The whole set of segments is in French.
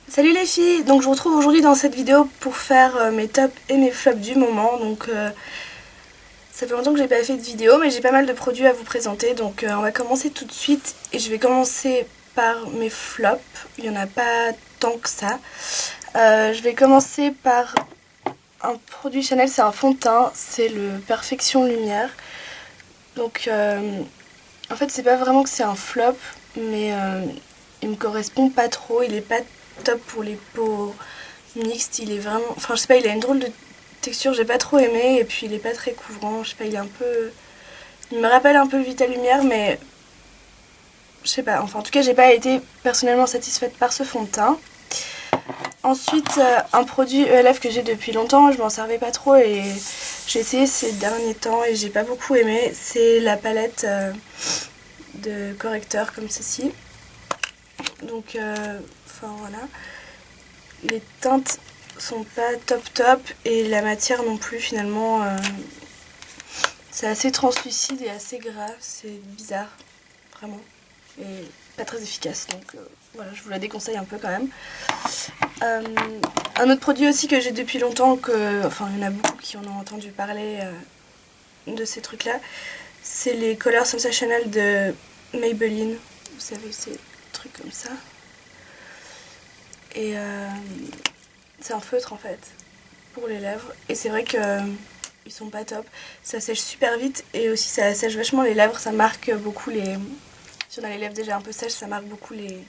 Salut les filles, donc je vous retrouve aujourd'hui dans cette vidéo pour faire mes tops et mes flops du moment. Donc ça fait longtemps que j'ai pas fait de vidéo mais j'ai pas mal de produits à vous présenter, donc on va commencer tout de suite et je vais commencer par mes flops. Il y en a pas tant que ça. Je vais commencer par un produit Chanel, c'est un fond de teint, c'est le Perfection Lumière. Donc en fait c'est pas vraiment que c'est un flop, mais il me correspond pas trop, il est pas top pour les peaux mixtes, il est vraiment... Enfin je sais pas, il a une drôle de texture, j'ai pas trop aimé, et puis il est pas très couvrant, je sais pas, il est un peu... Il me rappelle un peu le Vita Lumière, mais je sais pas, enfin en tout cas j'ai pas été personnellement satisfaite par ce fond de teint. Ensuite, un produit ELF que j'ai depuis longtemps, je m'en servais pas trop et j'ai essayé ces derniers temps et j'ai pas beaucoup aimé, c'est la palette de correcteurs comme ceci. Donc, enfin voilà, les teintes sont pas top et la matière non plus finalement. C'est assez translucide et assez gras, c'est bizarre, vraiment, et pas très efficace, donc voilà, je vous la déconseille un peu quand même. Un autre produit aussi que j'ai depuis longtemps, enfin il y en a beaucoup qui en ont entendu parler de ces trucs là, c'est les Color Sensationnels de Maybelline, vous savez ces trucs comme ça. Et c'est un feutre en fait pour les lèvres, et c'est vrai que ils sont pas top, ça sèche super vite et aussi ça sèche vachement les lèvres, ça marque beaucoup les... Si on a les lèvres déjà un peu sèches, ça marque beaucoup les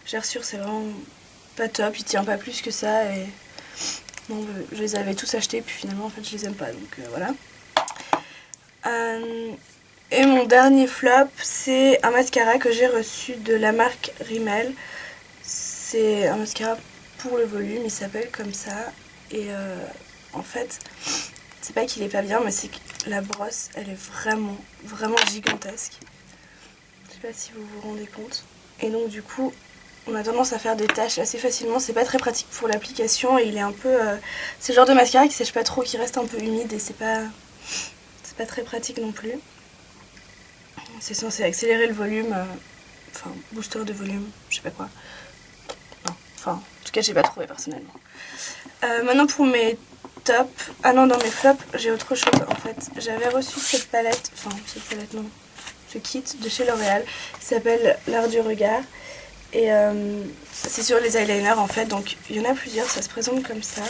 gerçures, c'est vraiment pas top, il tient pas plus que ça et non, je les avais tous achetés puis finalement en fait je les aime pas, donc voilà. Et mon dernier flop, c'est un mascara que j'ai reçu de la marque Rimmel. C'est un mascara pour le volume, il s'appelle comme ça, et en fait c'est pas qu'il est pas bien, mais c'est que la brosse elle est vraiment gigantesque. Je sais pas si vous vous rendez compte. Et donc du coup on a tendance à faire des taches assez facilement, c'est pas très pratique pour l'application et il est un peu... c'est le genre de mascara qui sèche pas trop, qui reste un peu humide et c'est pas très pratique non plus. C'est censé accélérer le volume, enfin booster de volume, je sais pas quoi. Non, enfin en tout cas j'ai pas trouvé personnellement. Maintenant pour mes tops, ah non, dans mes flops j'ai autre chose en fait. J'avais reçu cette palette, non, ce kit de chez L'Oréal qui s'appelle l'art du regard. Et c'est sur les eyeliners en fait, donc il y en a plusieurs, ça se présente comme ça.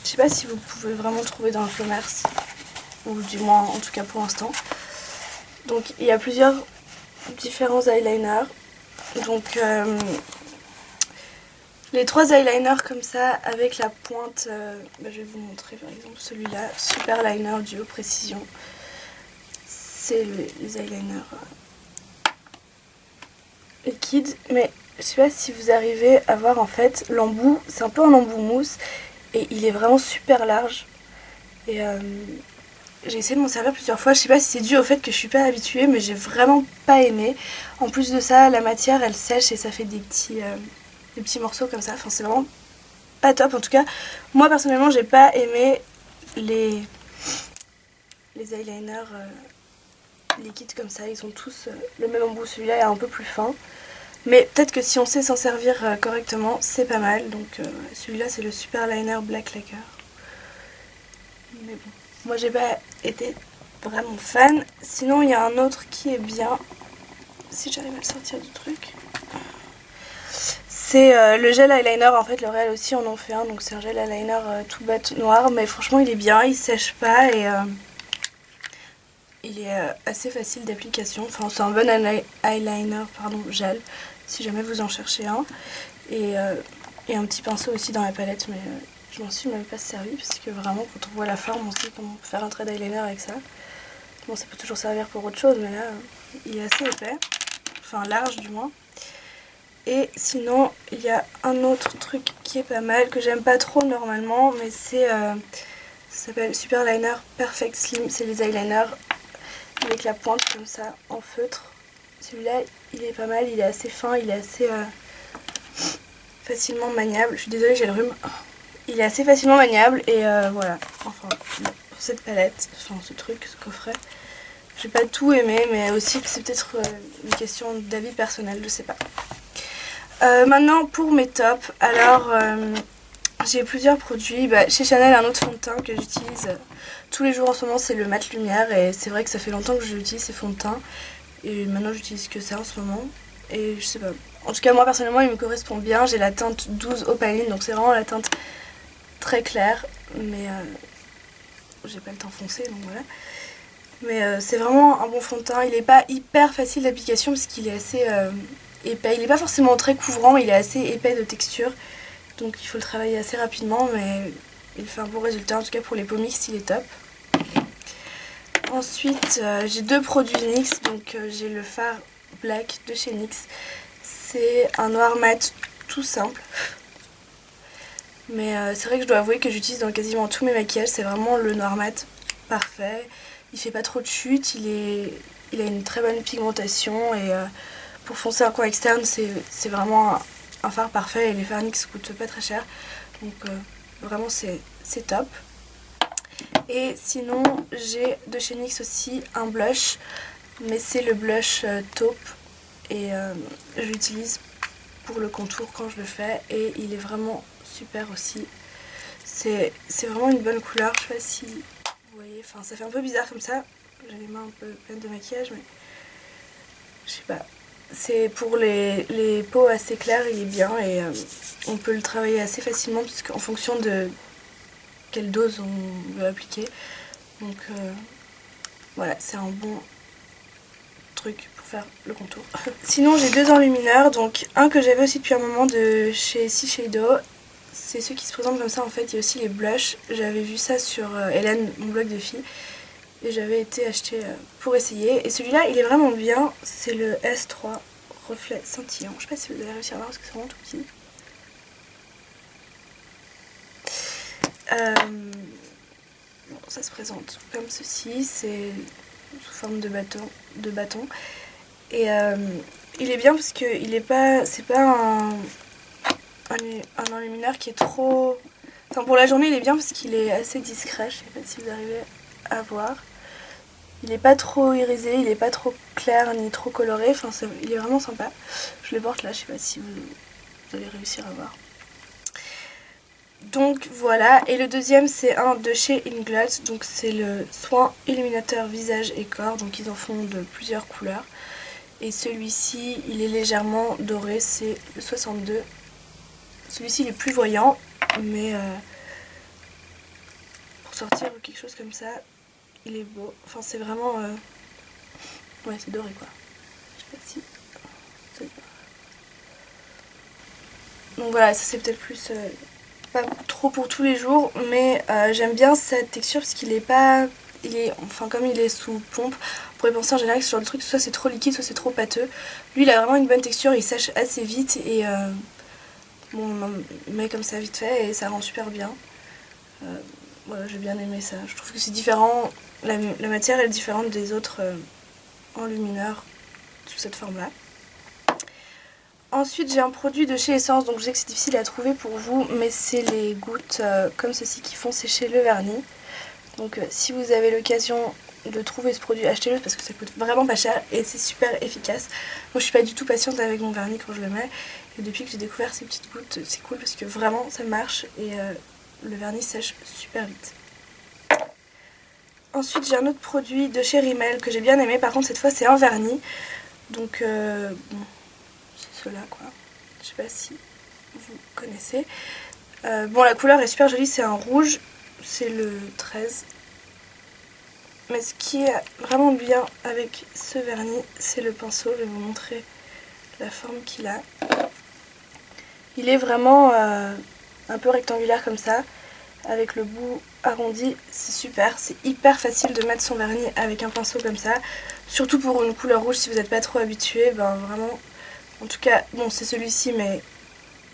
Je sais pas si vous pouvez vraiment le trouver dans le commerce, ou du moins en tout cas pour l'instant. Donc il y a plusieurs différents eyeliners. Donc les trois eyeliners comme ça avec la pointe, je vais vous montrer par exemple celui-là, Super Liner Duo Précision. C'est les eyeliners liquide, mais je sais pas si vous arrivez à voir en fait l'embout, c'est un peu un embout mousse et il est vraiment super large et j'ai essayé de m'en servir plusieurs fois, je sais pas si c'est dû au fait que je suis pas habituée mais j'ai vraiment pas aimé. En plus de ça la matière elle sèche et ça fait des petits morceaux comme ça, enfin c'est vraiment pas top. En tout cas moi personnellement j'ai pas aimé les eyeliners liquides comme ça, ils ont tous le même embout, celui-là est un peu plus fin. Mais peut-être que si on sait s'en servir correctement, c'est pas mal. Donc celui-là, c'est le Super Liner Black Lacquer. Mais bon, moi j'ai pas été vraiment fan. Sinon, il y a un autre qui est bien. Si j'arrive à le sortir du truc. C'est le gel eyeliner. En fait, L'Oréal aussi en ont fait un. Donc c'est un gel eyeliner tout bête noir. Mais franchement, il est bien. Il sèche pas et il est assez facile d'application. Enfin, c'est un bon eyeliner, gel. Si jamais vous en cherchez un. Et un petit pinceau aussi dans la palette, mais je m'en suis même pas servi parce que vraiment quand on voit la forme on se dit qu'on peut faire un trait d'eyeliner avec ça. Bon, ça peut toujours servir pour autre chose, mais là il est assez épais, enfin large du moins. Et sinon il y a un autre truc qui est pas mal, que j'aime pas trop normalement, mais c'est ça s'appelle Super Liner Perfect Slim. C'est les eyeliners avec la pointe comme ça en feutre. Celui-là il est pas mal, il est assez fin, il est assez facilement maniable. Je suis désolée, j'ai le rhume. Il est assez facilement maniable et voilà. Enfin, pour cette palette, enfin ce truc, ce coffret, j'ai pas tout aimé, mais aussi c'est peut-être une question d'avis personnel, je sais pas. Maintenant pour mes tops, alors j'ai plusieurs produits. Chez Chanel, un autre fond de teint que j'utilise tous les jours en ce moment, c'est le mat lumière, et c'est vrai que ça fait longtemps que j'utilise ces fonds de teint et maintenant j'utilise que ça en ce moment. Et je sais pas, en tout cas moi personnellement il me correspond bien. J'ai la teinte 12 opaline, donc c'est vraiment la teinte très claire, mais j'ai pas le teint foncé, donc voilà. Mais c'est vraiment un bon fond de teint. Il est pas hyper facile d'application parce qu'il est assez épais. Il est pas forcément très couvrant, mais il est assez épais de texture. Donc il faut le travailler assez rapidement, mais il fait un bon résultat. En tout cas pour les peaux mixtes, il est top. Ensuite, j'ai deux produits NYX. Donc j'ai le fard black de chez NYX. C'est un noir mat tout simple. Mais c'est vrai que je dois avouer que j'utilise dans quasiment tous mes maquillages. C'est vraiment le noir mat parfait. Il fait pas trop de chute, il a une très bonne pigmentation, et pour foncer un coin externe, c'est vraiment un fard parfait, et les fards NYX coûtent pas très cher. Donc vraiment c'est top. Et sinon j'ai de chez NYX aussi un blush, mais c'est le blush taupe, et je l'utilise pour le contour quand je le fais, et il est vraiment super aussi. C'est vraiment une bonne couleur, je sais pas si vous voyez, enfin ça fait un peu bizarre comme ça, j'ai les mains un peu pleines de maquillage, mais je sais pas. C'est pour les peaux assez claires, il est bien, et on peut le travailler assez facilement puisqu'en fonction de quelle dose on veut appliquer. Donc voilà, c'est un bon truc pour faire le contour. Sinon j'ai deux enlumineurs, donc un que j'avais aussi depuis un moment de chez Shiseido. C'est ceux qui se présentent comme ça en fait. Il y a aussi les blushs. J'avais vu ça sur Hélène, mon blog de filles, et j'avais été acheter pour essayer. Et celui-là il est vraiment bien. C'est le S3 reflet scintillant. Je sais pas si vous allez réussir à voir parce que c'est vraiment tout petit. Bon, ça se présente comme ceci. C'est sous forme de bâton. Et il est bien parce que il est pas, c'est pas un enlumineur qui est trop... Enfin pour la journée il est bien parce qu'il est assez discret, je sais pas si vous arrivez à voir. Il est pas trop irisé, il est pas trop clair ni trop coloré, enfin il est vraiment sympa. Je le porte là, je sais pas si vous allez réussir à voir. Donc voilà, et le deuxième c'est un de chez Inglot, donc c'est le soin illuminateur visage et corps, donc ils en font de plusieurs couleurs. Et celui-ci il est légèrement doré, c'est le 62. Celui-ci il est plus voyant, mais pour sortir ou quelque chose comme ça, il est beau. Enfin c'est vraiment... ouais c'est doré quoi. Je sais pas si... Donc voilà, ça c'est peut-être plus... pas trop pour tous les jours, mais j'aime bien cette texture parce qu'il est pas... Enfin comme il est sous pompe, on pourrait penser en général que ce genre de truc soit c'est trop liquide, soit c'est trop pâteux. Lui il a vraiment une bonne texture, il sèche assez vite, et bon, on met comme ça vite fait et ça rend super bien. Voilà, j'ai bien aimé ça. Je trouve que c'est différent, la matière est différente des autres enlumineurs sous cette forme-là. Ensuite, j'ai un produit de chez Essence, donc je sais que c'est difficile à trouver pour vous, mais c'est les gouttes comme ceci qui font sécher le vernis. Donc si vous avez l'occasion de trouver ce produit, achetez-le parce que ça coûte vraiment pas cher et c'est super efficace. Moi je suis pas du tout patiente avec mon vernis quand je le mets, et depuis que j'ai découvert ces petites gouttes, c'est cool parce que vraiment ça marche, et le vernis sèche super vite. Ensuite j'ai un autre produit de chez Rimmel que j'ai bien aimé, par contre cette fois c'est un vernis. Donc bon, c'est cela quoi. Je sais pas si vous connaissez. Bon la couleur est super jolie, c'est un rouge, c'est le 13. Mais ce qui est vraiment bien avec ce vernis, c'est le pinceau. Je vais vous montrer la forme qu'il a. Il est vraiment un peu rectangulaire comme ça, avec le bout arrondi. C'est super, c'est hyper facile de mettre son vernis avec un pinceau comme ça. Surtout pour une couleur rouge, si vous n'êtes pas trop habitué, ben vraiment... En tout cas, bon c'est celui-ci, mais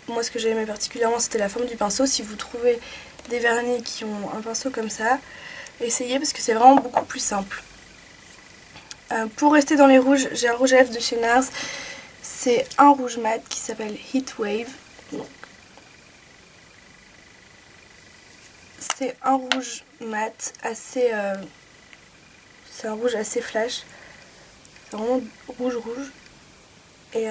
moi ce que j'ai aimé particulièrement c'était la forme du pinceau. Si vous trouvez des vernis qui ont un pinceau comme ça, essayez parce que c'est vraiment beaucoup plus simple. Pour rester dans les rouges, j'ai un rouge à lèvres de chez NARS. C'est un rouge mat qui s'appelle Heat Wave. C'est un rouge mat assez... c'est un rouge assez flash. C'est vraiment rouge. Et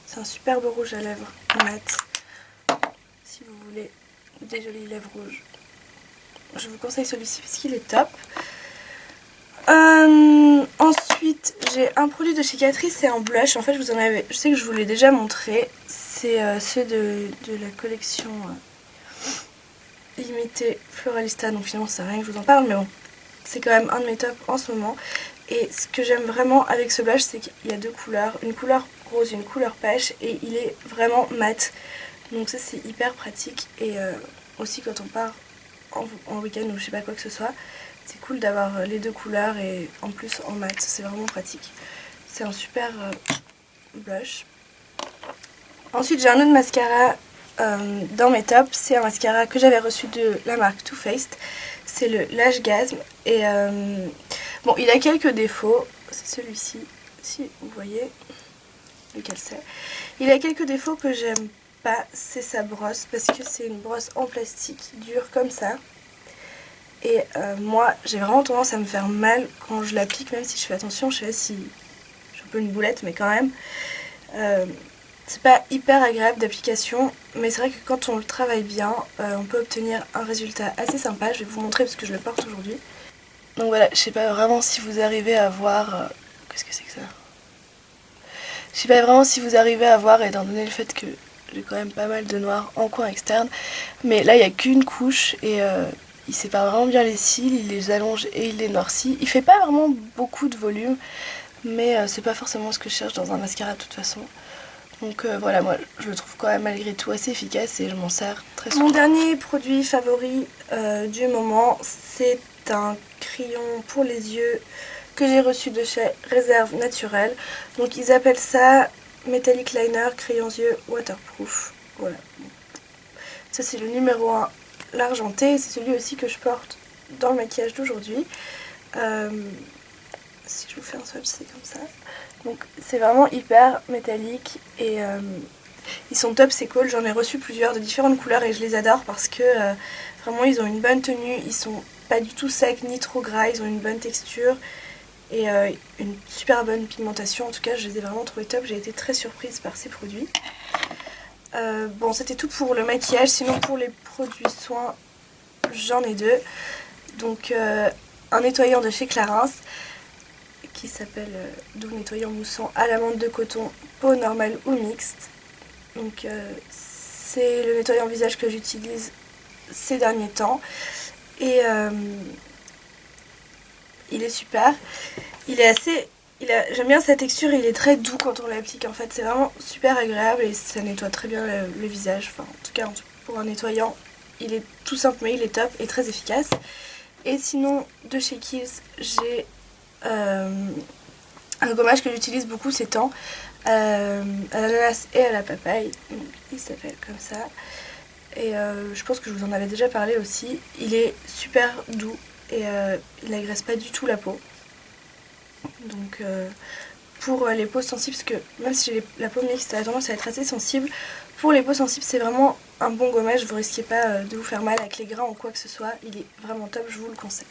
C'est un superbe rouge à lèvres mat. Si vous voulez des jolies lèvres rouges, je vous conseille celui-ci parce qu'il est top. Ensuite, j'ai un produit de chez Catrice, c'est un blush. En fait, je sais que je vous l'ai déjà montré. C'est ceux de la collection limitée Floralista. Donc finalement, ça sert à rien que je vous en parle, mais bon, c'est quand même un de mes tops en ce moment. Et ce que j'aime vraiment avec ce blush, c'est qu'il y a deux couleurs, une couleur rose et une couleur pêche, et il est vraiment mat. Donc ça, c'est hyper pratique. Et aussi quand on part en week-end ou je sais pas quoi que ce soit, c'est cool d'avoir les deux couleurs et en plus en mat, c'est vraiment pratique. C'est un super blush. Ensuite, j'ai un autre mascara dans mes tops. C'est un mascara que j'avais reçu de la marque Too Faced. C'est le Lash Gasm. Et bon, il a quelques défauts. C'est celui-ci, si vous voyez lequel c'est. Il a quelques défauts que j'aime pas. C'est sa brosse, parce que c'est une brosse en plastique dure comme ça. Et moi, j'ai vraiment tendance à me faire mal quand je l'applique, même si je fais attention. Je sais pas si j'ai un peu une boulette, mais quand même. C'est pas hyper agréable d'application, mais c'est vrai que quand on le travaille bien, on peut obtenir un résultat assez sympa. Je vais vous montrer parce que je le porte aujourd'hui. Donc voilà, je sais pas vraiment si vous arrivez à voir... Qu'est-ce que c'est que ça? Je sais pas vraiment si vous arrivez à voir, étant donné le fait que j'ai quand même pas mal de noir en coin externe. Mais là, il n'y a qu'une couche et il sépare vraiment bien les cils, il les allonge et il les noircit. Il fait pas vraiment beaucoup de volume, mais c'est pas forcément ce que je cherche dans un mascara de toute façon. Donc voilà, moi je le trouve quand même malgré tout assez efficace et je m'en sers très souvent. Mon dernier produit favori du moment, c'est un crayon pour les yeux que j'ai reçu de chez Réserve Naturelle. Donc ils appellent ça Metallic Liner Crayon Yeux Waterproof. Voilà. Ça c'est le numéro 1, l'argenté. C'est celui aussi que je porte dans le maquillage d'aujourd'hui. Si je vous fais un swatch, c'est comme ça. Donc c'est vraiment hyper métallique et ils sont top ces cols. J'en ai reçu plusieurs de différentes couleurs et je les adore parce que vraiment ils ont une bonne tenue. Ils sont pas du tout secs ni trop gras, ils ont une bonne texture et une super bonne pigmentation. En tout cas, je les ai vraiment trouvés top. J'ai été très surprise par ces produits. Bon, c'était tout pour le maquillage. Sinon pour les produits soins, j'en ai deux. Donc un nettoyant de chez Clarins qui s'appelle Doux nettoyant moussant à l'amande de coton, peau normale ou mixte. Donc c'est le nettoyant visage que j'utilise ces derniers temps et il est super. Il est assez... J'aime bien sa texture, il est très doux quand on l'applique en fait, c'est vraiment super agréable et ça nettoie très bien le visage. Enfin, en tout cas pour un nettoyant, il est tout simple mais il est top et très efficace. Et sinon de chez Kiehl's, j'ai un gommage que j'utilise beaucoup ces temps, à l'ananas et à la papaye. Donc, il s'appelle comme ça. Et je pense que je vous en avais déjà parlé aussi. Il est super doux et il n'agresse pas du tout la peau. Donc pour les peaux sensibles, parce que même si j'ai la peau mixte, ça a tendance à être assez sensible. Pour les peaux sensibles, c'est vraiment un bon gommage. Vous risquez pas de vous faire mal avec les grains ou quoi que ce soit. Il est vraiment top, je vous le conseille.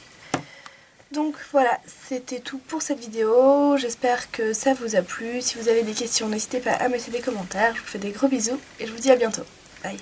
Donc voilà, c'était tout pour cette vidéo, j'espère que ça vous a plu. Si vous avez des questions, n'hésitez pas à me laisser des commentaires. Je vous fais des gros bisous et je vous dis à bientôt. Bye.